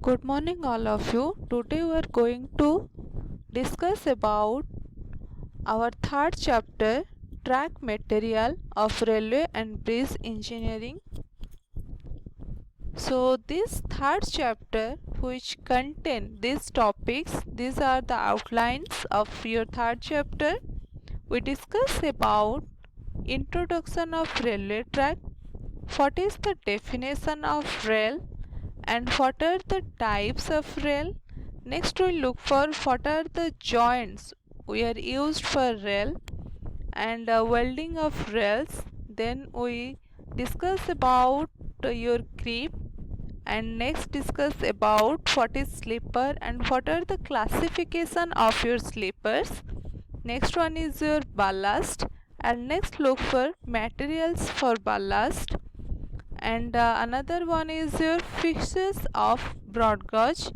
Good morning all of you. Today we are going to discuss about our third chapter, track material of railway and bridge engineering. So this third chapter which contain these topics, these are the outlines of your third chapter. We discuss about introduction of railway track, what is the definition of rail and what are the types of rail. Next we look for what are the joints we are used for rail and welding of rails. Then we discuss about your grip and next discuss about what is slipper and what are the classification of your slippers. Next one is your ballast and next look for materials for ballast. And another one is your fixtures of broad gauge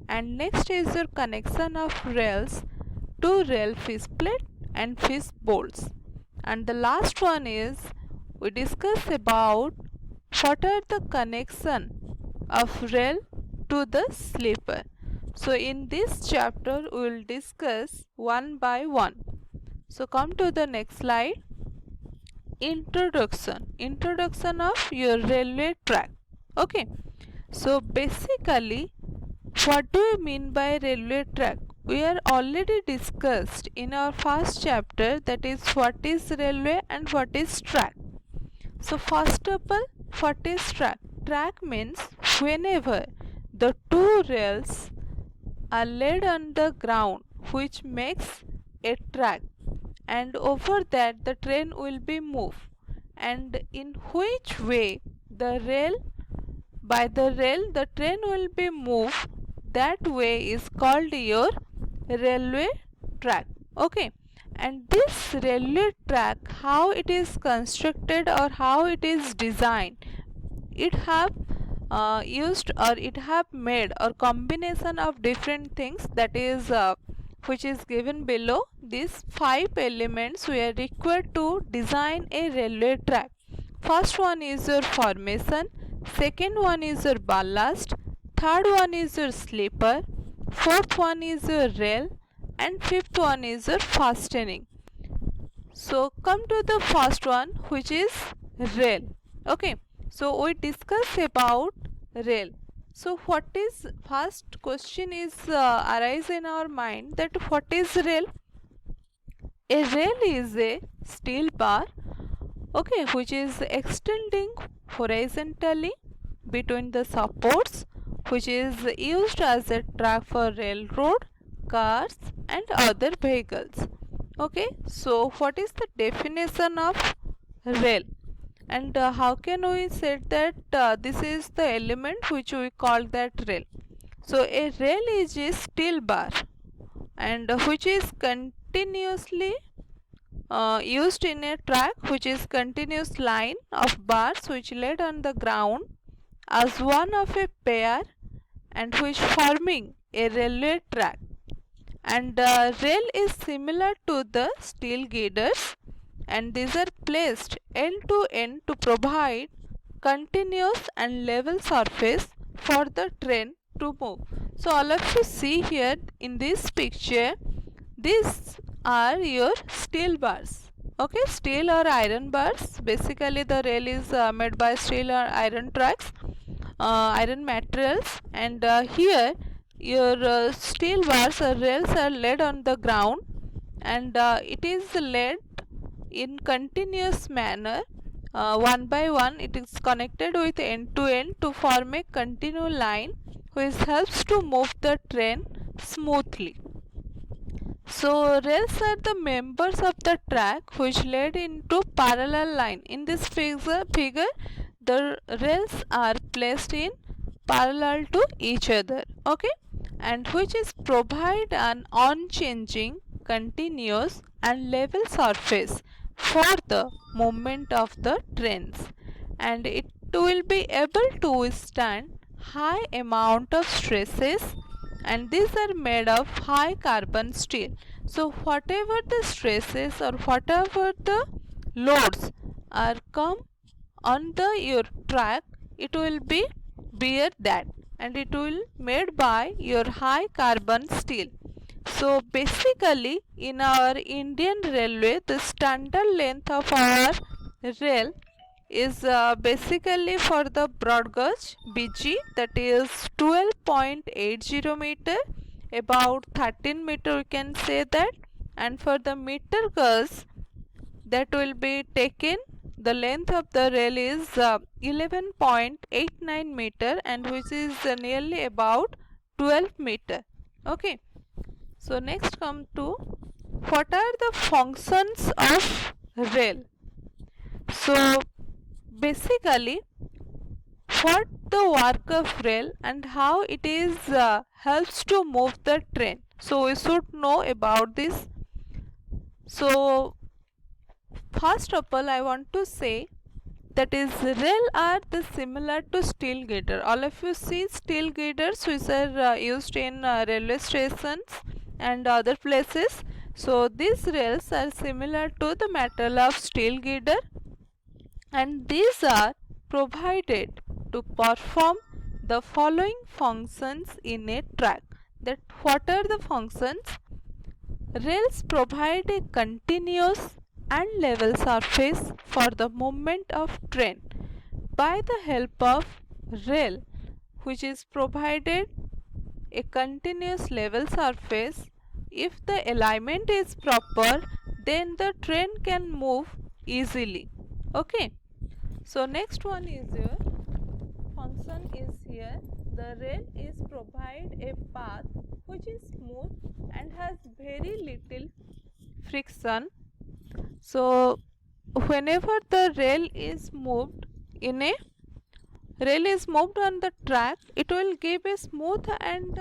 and next is your connection of rails to rail fish plate and fish bolts. And the last one is we discuss about what are the connection of rail to the slipper. So in this chapter we will discuss one by one. So come to the next slide. Introduction of your railway track. Okay, so basically what do you mean by railway track? We are already discussed in our first chapter, that is what is railway and what is track. So first of all, what is track? Track means whenever the two rails are laid on the ground which makes a track, and over that the train will be moved, and in which way the rail the train will be moved, that way is called your railway track. Okay, and this railway track, how it is constructed or how it is designed, it have used or it have made or combination of different things, that is which is given below. These 5 elements we are required to design a railway track. First one is your formation, second one is your ballast, third one is your slipper, fourth one is your rail, and fifth one is your fastening. So come to the first one, which is rail. Okay, so we discuss about rail. So what is first question is arise in our mind, that what is rail? A rail is a steel bar, okay, which is extending horizontally between the supports, which is used as a track for railroad, cars and other vehicles. Okay, so what is the definition of rail, and how can we say that this is the element which we call that rail? So a rail is a steel bar and which is continuously used in a track, which is continuous line of bars which laid on the ground as one of a pair and which forming a railway track. And rail is similar to the steel girders, and these are placed end to end to provide continuous and level surface for the train to move. So all of you see here in this picture, these are your steel bars. Okay, steel or iron bars. Basically the rail is made by steel or iron tracks, iron materials, and here your steel bars or rails are laid on the ground, and it is laid in continuous manner, one by one it is connected with end to end to form a continuous line which helps to move the train smoothly. So rails are the members of the track which led into parallel line. In this figure the rails are placed in parallel to each other, okay, and which is provide an unchanging, continuous and level surface for the movement of the trains, and it will be able to withstand high amount of stresses, and these are made of high carbon steel. So whatever the stresses or whatever the loads are come on the your track, it will be bear that, and it will made by your high carbon steel. So basically in our Indian railway, the standard length of our rail is basically for the broad gauge BG, that is 12.80 meter, about 13 meter we can say that, and for the meter gauge that will be taken, the length of the rail is 11.89 meter, and which is nearly about 12 meter. Okay, so next come to what are the functions of rail. So basically what the work of rail and how it is helps to move the train, so we should know about this. So first of all I want to say that is rail are the similar to steel girder. All of you see steel girders which are used in railway stations and other places. So these rails are similar to the metal of steel girder, and these are provided to perform the following functions in a track. That what are the functions? Rails provide a continuous and level surface for the movement of train. By the help of rail, which is provided a continuous level surface, if the alignment is proper, then the train can move easily. Okay, so next one is your function is here. The rail is provide a path which is smooth and has very little friction. So whenever the rail is moved on the track, it will give a smooth and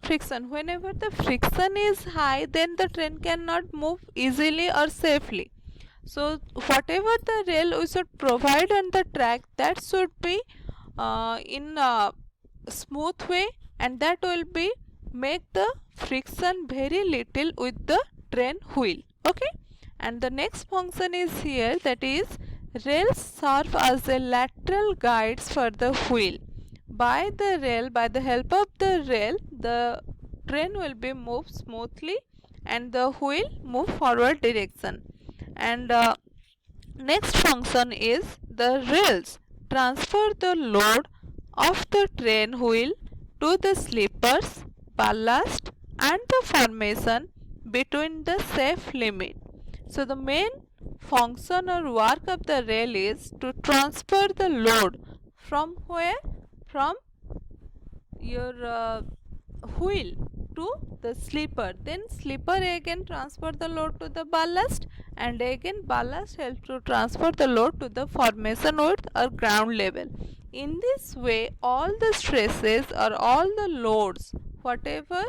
friction. Whenever the friction is high, then the train cannot move easily or safely. So whatever the rail we should provide on the track, that should be in a smooth way, and that will be make the friction very little with the train wheel. Okay, and the next function is here, that is rails serve as a lateral guides for the wheel. By the help of the rail, the train will be moved smoothly and the wheel move forward direction. And next function is the rails transfer the load of the train wheel to the sleepers, ballast and the formation between the safe limit. So the main function or work of the rail is to transfer the load from where? From your wheel to the sleeper, then sleeper again transfer the load to the ballast, and again ballast helps to transfer the load to the formation width or ground level. In this way all the stresses or all the loads whatever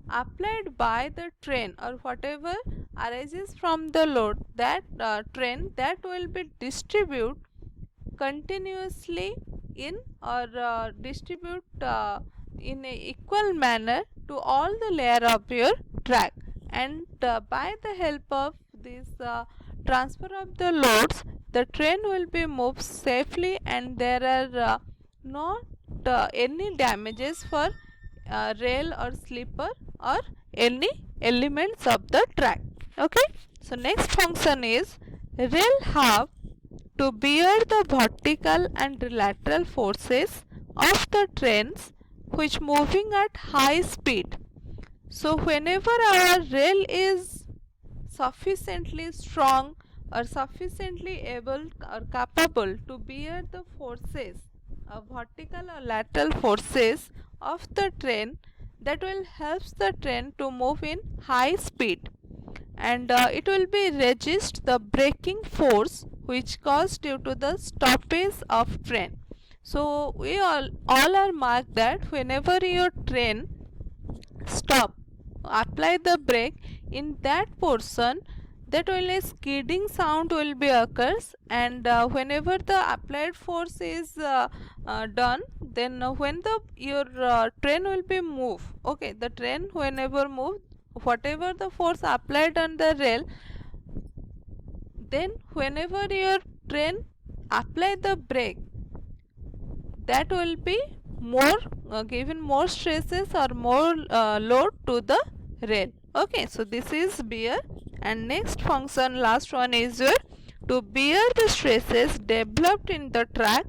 applied by the train or whatever arises from the load, that train that will be distribute continuously in or distribute in a equal manner to all the layer of your track. And by the help of this transfer of the loads, the train will be moved safely and there are not any damages for rail or sleeper or any elements of the track. Okay, so next function is rail have to bear the vertical and lateral forces of the trains which moving at high speed. So whenever our rail is sufficiently strong or sufficiently able or capable to bear the forces of vertical or lateral forces of the train, that will helps the train to move in high speed, and it will be resist the braking force which caused due to the stoppage of train. So we all are marked that whenever your train stop, apply the brake, in that portion that will a skidding sound will be occurs, and whenever the applied force is done, then when the your train will be move. Okay, the train whenever move, whatever the force applied on the rail, then whenever your train apply the brake, that will be more given more stresses or more load to the rail. Okay, so this is bear. And next function, last one, is your to bear the stresses developed in the track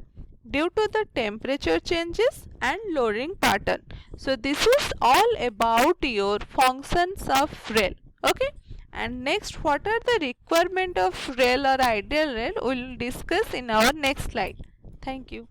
due to the temperature changes and loading pattern. So this is all about your functions of rail. Okay, and next, what are the requirement of rail or ideal rail, we will discuss in our next slide. Thank you.